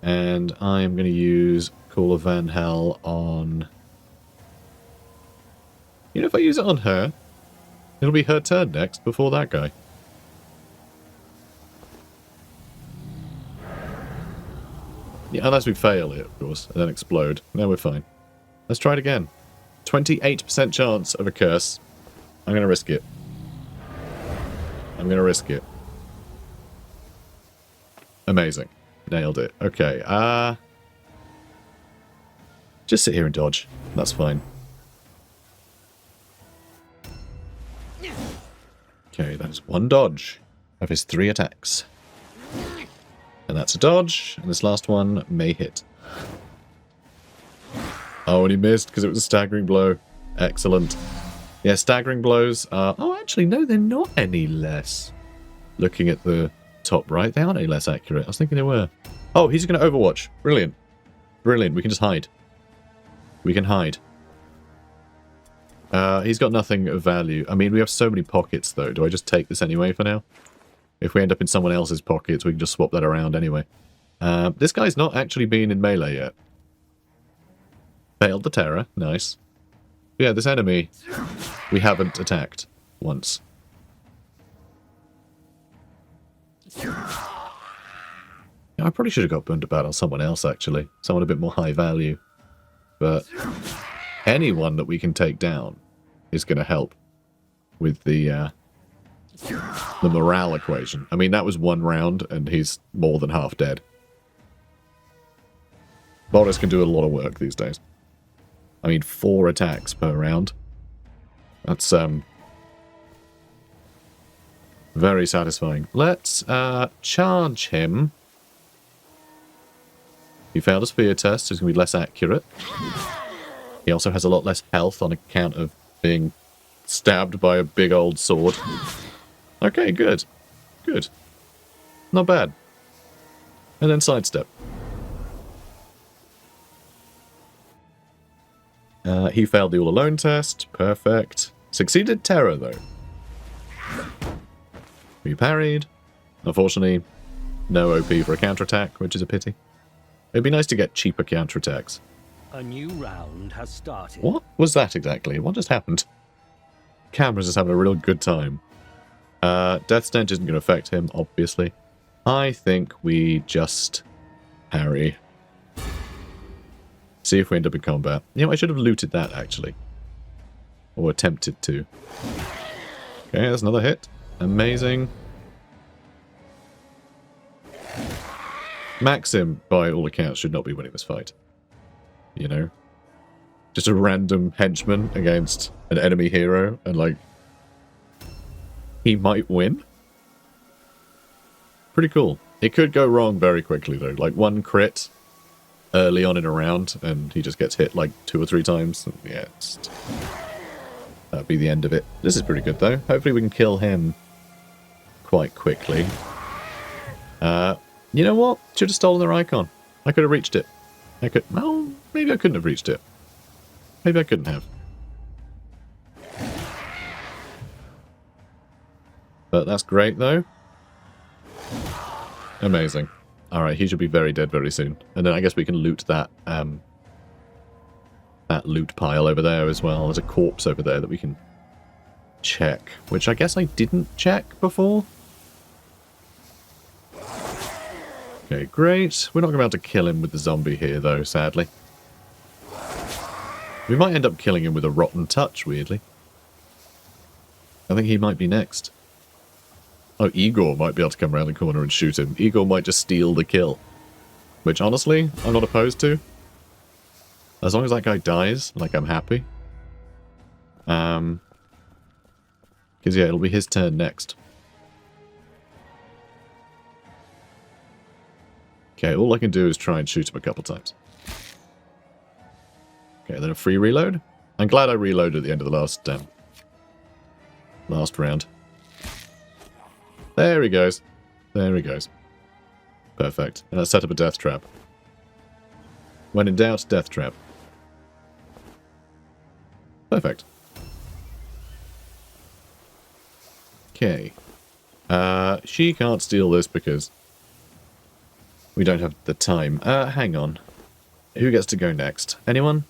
And I'm going to use Call of Van Hell on... You know, if I use it on her, it'll be her turn next before that guy. Yeah, unless we fail it, of course, and then explode. No, we're fine. Let's try it again. 28% chance of a curse. I'm going to risk it. I'm going to risk it. Amazing. Nailed it. Okay, just sit here and dodge. That's fine. Okay, that is one dodge of his 3 attacks. And that's a dodge, and this last one may hit. Oh, and he missed because it was a staggering blow. Excellent. Yeah, staggering blows are... Oh, actually, no, they're not any less. Looking at the top right, they aren't any less accurate. I was thinking they were. Oh, he's going to overwatch. Brilliant. Brilliant. We can just hide. We can hide. He's got nothing of value. I mean, we have so many pockets, though. Do I just take this anyway for now? If we end up in someone else's pockets, we can just swap that around anyway. This guy's not actually been in melee yet. Failed the terror. Nice. Yeah, this enemy we haven't attacked once. Yeah, I probably should have got Bundabat on someone else, actually. Someone a bit more high value. But anyone that we can take down is going to help with the morale equation. I mean, that was 1 round, and he's more than half dead. Boris can do a lot of work these days. I mean, 4 attacks per round. That's very satisfying. Let's charge him. He failed a spear test, so he's going to be less accurate. He also has a lot less health on account of being stabbed by a big old sword. Okay, good. Good. Not bad. And then sidestep. He failed the all-alone test. Perfect. Succeeded terror, though. We parried. Unfortunately, no OP for a counterattack, which is a pity. It'd be nice to get cheaper counterattacks. A new round has started. What was that exactly? What just happened? Camera's just having a real good time. Death Stench isn't going to affect him, obviously. I think we just parry. See if we end up in combat. You know, I should have looted that, actually. Or attempted to. Okay, that's another hit. Amazing. Maxim, by all accounts, should not be winning this fight. You know? Just a random henchman against an enemy hero, and like... he might win? Pretty cool. It could go wrong very quickly, though. Like, 1 crit early on in a round, and he just gets hit like 2 or 3 times. And yeah, that'd be the end of it. This is pretty good, though. Hopefully we can kill him quite quickly. You know what? Should have stolen their icon. I could have reached it. I could... well, maybe I couldn't have reached it. Maybe I couldn't have. But that's great, though. Amazing. Alright, he should be very dead very soon. And then I guess we can loot that, that loot pile over there as well. There's a corpse over there that we can check. Which I guess I didn't check before. Okay, great. We're not going to be able to kill him with the zombie here, though, sadly. We might end up killing him with a rotten touch, weirdly. I think he might be next. Oh, Igor might be able to come around the corner and shoot him. Igor might just steal the kill. Which, honestly, I'm not opposed to. As long as that guy dies, like, I'm happy. Because, yeah, it'll be his turn next. Okay, all I can do is try and shoot him a couple times. Okay, then a free reload. I'm glad I reloaded at the end of the last round. There he goes. There he goes. Perfect. And let's set up a death trap. When in doubt, death trap. Perfect. Okay. She can't steal this because we don't have the time. Hang on. Who gets to go next? Anyone?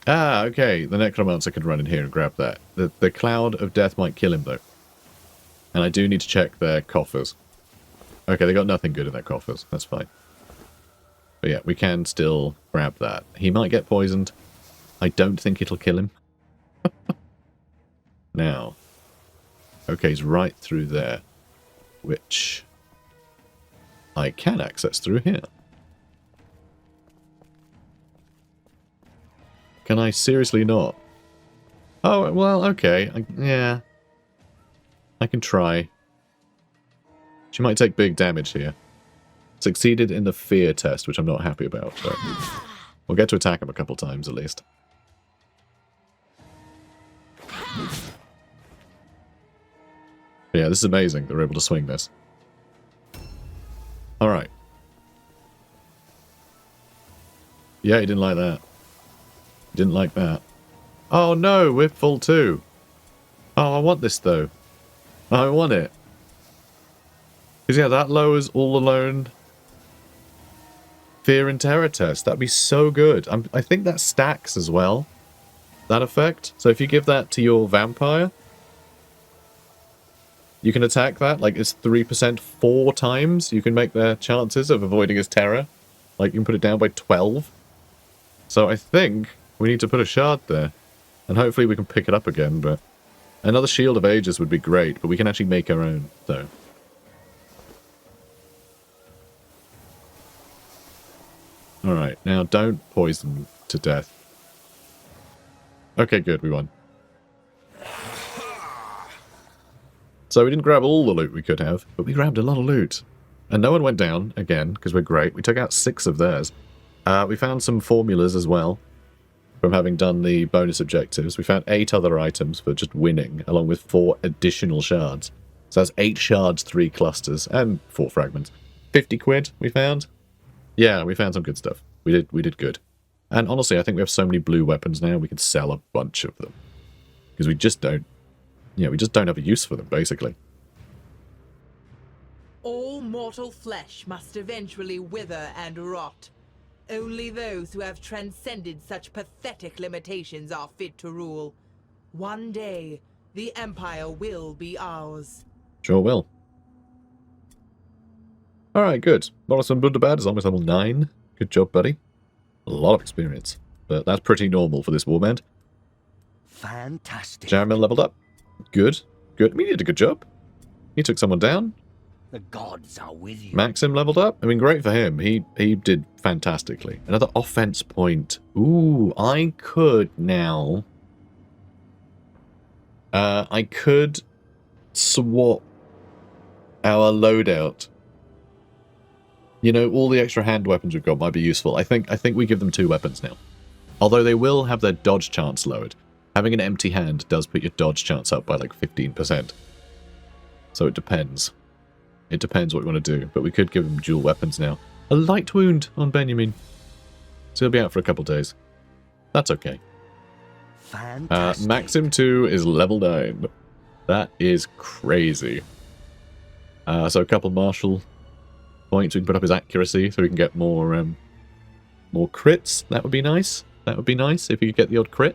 Ah, okay. The Necromancer can run in here and grab that. The Cloud of Death might kill him, though. And I do need to check their coffers. Okay, they got nothing good in their coffers. That's fine. But yeah, we can still grab that. He might get poisoned. I don't think it'll kill him. Now. Okay, he's right through there. Which I can access through here. Can I seriously not? Oh, well, okay. Yeah. I can try. She might take big damage here. Succeeded in the fear test, which I'm not happy about. But we'll get to attack him a couple times at least. Yeah, this is amazing that we're able to swing this. Alright. Yeah, he didn't like that. Didn't like that. Oh no, we're full too. Oh, I want this though. I want it. Because yeah, that lowers all alone fear and terror test. That'd be so good. I think that stacks as well. That effect. So if you give that to your vampire, you can attack that. Like it's 3% 4 times. You can make their chances of avoiding his terror. Like you can put it down by 12. So I think we need to put a shard there. And hopefully we can pick it up again, but another Shield of Ages would be great, but we can actually make our own, though. Alright, now don't poison to death. Okay, good, we won. So we didn't grab all the loot we could have, but we grabbed a lot of loot. And no one went down, again, because we're great. We took out 6 of theirs. We found some formulas as well, from having done the bonus objectives. We found 8 other items for just winning, along with 4 additional shards. So that's 8 shards, 3 clusters, and 4 fragments. 50 quid we found. Yeah, we found some good stuff. We did good. And honestly, I think we have so many blue weapons now, we could sell a bunch of them. Because we just don't... Yeah, we just don't have a use for them, basically. All mortal flesh must eventually wither and rot. Only those who have transcended such pathetic limitations are fit to rule. One day, the Empire will be ours. Sure will. Alright, good. Morrison Bunderbad is almost level 9. Good job, buddy. A lot of experience. But that's pretty normal for this warband. Fantastic. Jaramil leveled up. Good. Good. I mean, he did a good job. He took someone down. The gods are with you. Maxim leveled up. I mean, great for him. He did fantastically. Another offense point. Ooh, I could now... I could swap our loadout. You know, all the extra hand weapons we've got might be useful. I think we give them 2 weapons now. Although they will have their dodge chance lowered. Having an empty hand does put your dodge chance up by like 15%. So it depends. It depends what we want to do, but we could give them dual weapons now. A light wound on Benjamin. So he'll be out for a couple days. That's okay. Fantastic. Maxim 2 is level 9. That is crazy. So a couple martial points. We can put up his accuracy so we can get more crits. That would be nice. That would be nice if you could get the odd crit.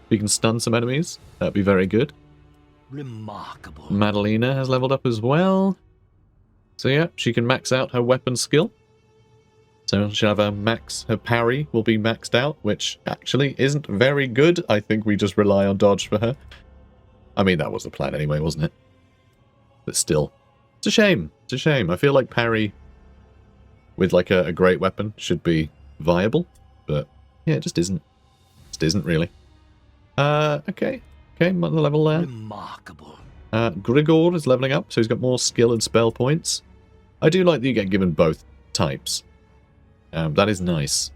If you can stun some enemies, that'd be very good. Remarkable. Madalena has leveled up as well. So yeah, she can max out her weapon skill. So she'll have her parry will be maxed out, which actually isn't very good. I think we just rely on dodge for her. I mean, that was the plan anyway, wasn't it? But still, it's a shame. It's a shame. I feel like parry with like a great weapon should be viable, but yeah, it just isn't. It just isn't really. Okay, another level there. Remarkable. Grigor is leveling up, so he's got more skill and spell points. I do like that you get given both types. That is nice.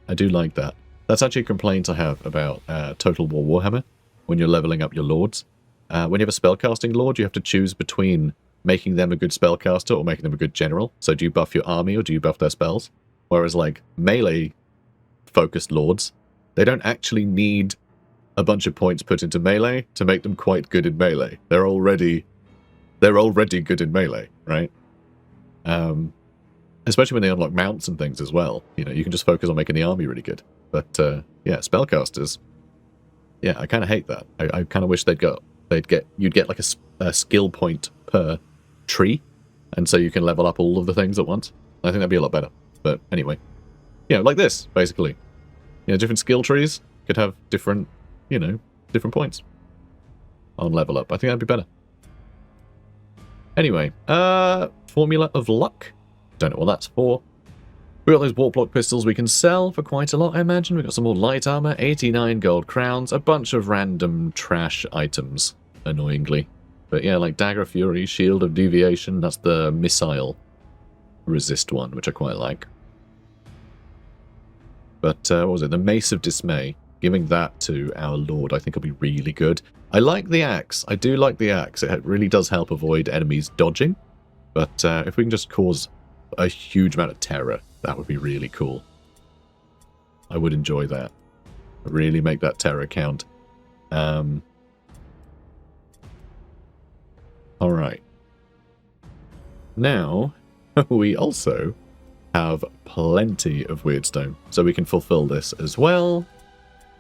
I do like that. That's actually a complaint I have about Total War Warhammer when you're leveling up your lords. When you have a spellcasting lord, you have to choose between making them a good spellcaster or making them a good general. So do you buff your army or do you buff their spells? Whereas like melee-focused lords, they don't actually need a bunch of points put into melee to make them quite good in melee. They're already good in melee, right? Especially when they unlock mounts and things as well. You know, you can just focus on making the army really good. But yeah, spellcasters. Yeah, I kind of hate that. I kind of wish you'd get like a skill point per tree, and so you can level up all of the things at once. I think that'd be a lot better. But anyway, you know, like this basically. You know, different skill trees could have different, you know, different points on level up. I think that'd be better. Anyway, Formula of Luck. Don't know what that's for. We got those warp block pistols we can sell for quite a lot, I imagine. We got some more light armor, 89 gold crowns, a bunch of random trash items, annoyingly. But yeah, like Dagger of Fury, Shield of Deviation, that's the missile resist one, which I quite like. But what was it? The Mace of Dismay. Giving that to our Lord, I think, will be really good. I like the axe. I do like the axe. It really does help avoid enemies dodging. But if we can just cause a huge amount of terror, that would be really cool. I would enjoy that. Really make that terror count. Alright. Now, we also have plenty of Weirdstone, so we can fulfill this as well.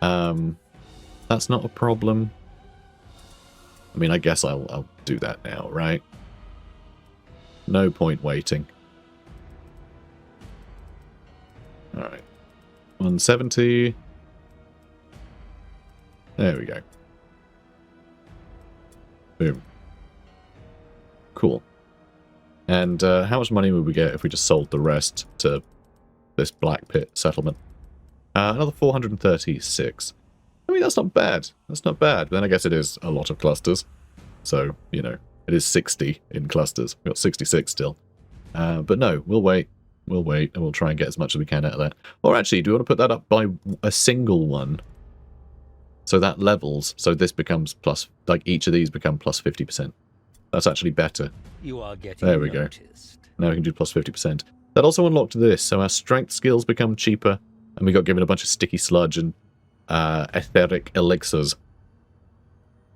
That's not a problem. I mean, I guess I'll do that now, right? No point waiting. Alright. 170. There we go. Boom. Cool. And how much money would we get if we just sold the rest to this Black Pit settlement? Another 436. I mean, that's not bad. That's not bad. But then I guess it is a lot of clusters. So, you know, it is 60 in clusters. We've got 66 still. But no, we'll wait. We'll wait, and we'll try and get as much as we can out of that. Or actually, do we want to put that up by a single one? So that levels, so this becomes plus, like each of these become plus 50%. That's actually better. You are getting there we noticed. Go. Now we can do plus 50%. That also unlocked this, so our strength skills become cheaper, and we got given a bunch of sticky sludge and etheric elixirs.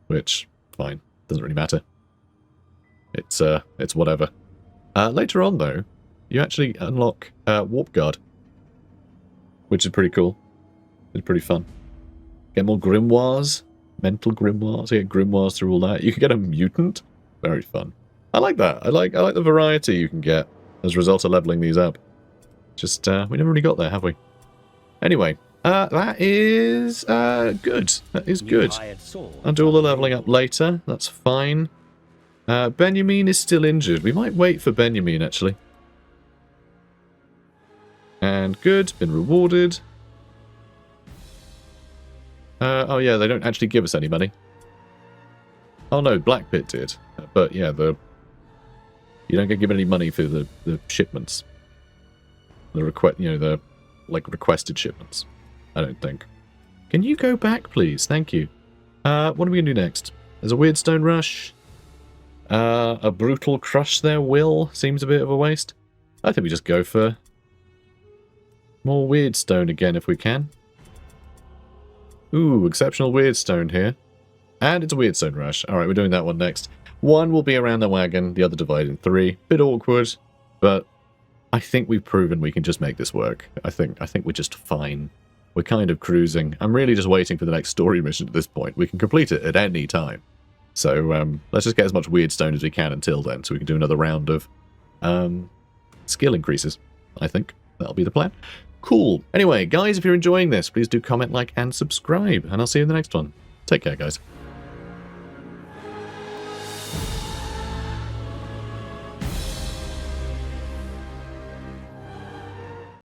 Which, fine, doesn't really matter. It's whatever. Later on, though, you actually unlock Warp Guard, which is pretty cool. It's pretty fun. Get more grimoires, mental grimoires. You get grimoires through all that. You can get a mutant. Very fun. I like that. I like the variety you can get as a result of leveling these up. Just we never really got there, have we? Anyway, that is good. That is good. I'll do all the leveling up later. That's fine. Benjamin is still injured. We might wait for Benjamin actually. And good, been rewarded. Oh yeah, they don't actually give us any money. Oh no, Black Pit did. But yeah, you don't get given any money for the shipments. The requested shipments. I don't think. Can you go back, please? Thank you. What are we gonna do next? There's a Weirdstone rush. A brutal crush their will seems a bit of a waste. I think we just go for more Weirdstone again if we can. Ooh, exceptional Weirdstone here. And it's a Weirdstone rush. Alright, we're doing that one next. One will be around the wagon, the other divided in 3. Bit awkward, but I think we've proven we can just make this work. I think we're just fine. We're kind of cruising. I'm really just waiting for the next story mission at this point. We can complete it at any time. So let's just get as much Weirdstone as we can until then, so we can do another round of skill increases, I think. That'll be the plan. Cool. Anyway, guys, if you're enjoying this, please do comment, like, and subscribe. And I'll see you in the next one. Take care, guys.